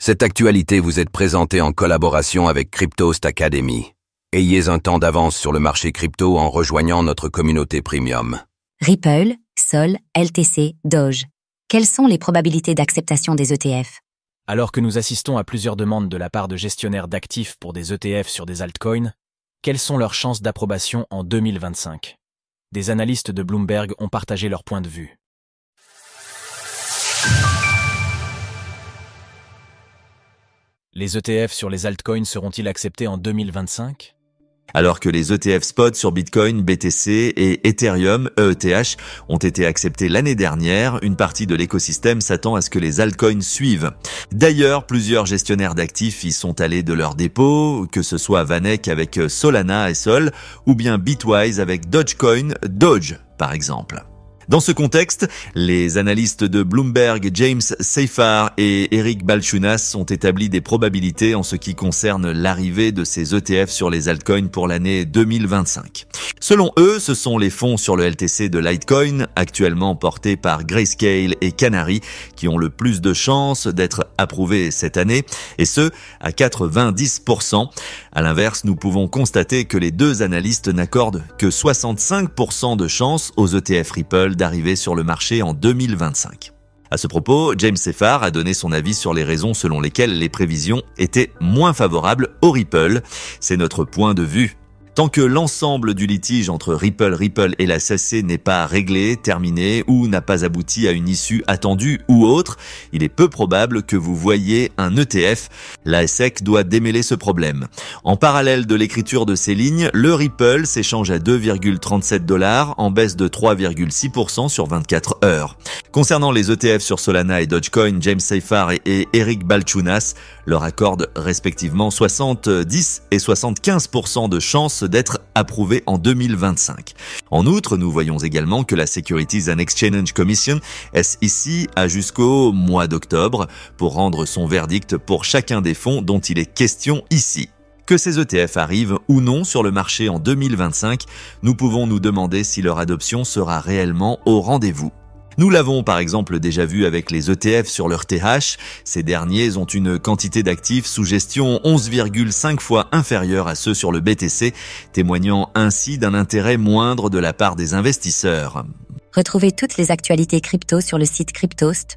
Cette actualité vous est présentée en collaboration avec Cryptost Academy. Ayez un temps d'avance sur le marché crypto en rejoignant notre communauté premium. Ripple, Sol, LTC, Doge. Quelles sont les probabilités d'acceptation des ETF? Alors que nous assistons à plusieurs demandes de la part de gestionnaires d'actifs pour des ETF sur des altcoins, quelles sont leurs chances d'approbation en 2025? Des analystes de Bloomberg ont partagé leur point de vue. Les ETF sur les altcoins seront-ils acceptés en 2025? Alors que les ETF spot sur Bitcoin, BTC et Ethereum, EETH, ont été acceptés l'année dernière, une partie de l'écosystème s'attend à ce que les altcoins suivent. D'ailleurs, plusieurs gestionnaires d'actifs y sont allés de leur dépôt, que ce soit Vanek avec Solana et Sol, ou bien Bitwise avec Dogecoin, Doge par exemple. Dans ce contexte, les analystes de Bloomberg, James Seyffart et Eric Balchunas ont établi des probabilités en ce qui concerne l'arrivée de ces ETF sur les altcoins pour l'année 2025. Selon eux, ce sont les fonds sur le LTC de Litecoin, actuellement portés par Grayscale et Canary, qui ont le plus de chances d'être approuvés cette année, et ce, à 90%. À l'inverse, nous pouvons constater que les deux analystes n'accordent que 65% de chances aux ETF Ripple d'arriver sur le marché en 2025. À ce propos, James Seyffart a donné son avis sur les raisons selon lesquelles les prévisions étaient moins favorables au Ripple. C'est notre point de vue. Tant que l'ensemble du litige entre Ripple et la SEC n'est pas réglé, terminé ou n'a pas abouti à une issue attendue ou autre, il est peu probable que vous voyiez un ETF. La SEC doit démêler ce problème. En parallèle de l'écriture de ces lignes, le Ripple s'échange à 2,37 $, en baisse de 3,6% sur 24 heures. Concernant les ETF sur Solana et Dogecoin, James Seyffart et Eric Balchunas leur accordent respectivement 70 et 75% de chances d'être approuvés en 2025. En outre, nous voyons également que la Securities and Exchange Commission, SEC, a jusqu'au mois d'octobre pour rendre son verdict pour chacun des fonds dont il est question ici. Que ces ETF arrivent ou non sur le marché en 2025, nous pouvons nous demander si leur adoption sera réellement au rendez-vous. Nous l'avons par exemple déjà vu avec les ETF sur leur TH. Ces derniers ont une quantité d'actifs sous gestion 11,5 fois inférieure à ceux sur le BTC, témoignant ainsi d'un intérêt moindre de la part des investisseurs. Retrouvez toutes les actualités crypto sur le site cryptost.fr.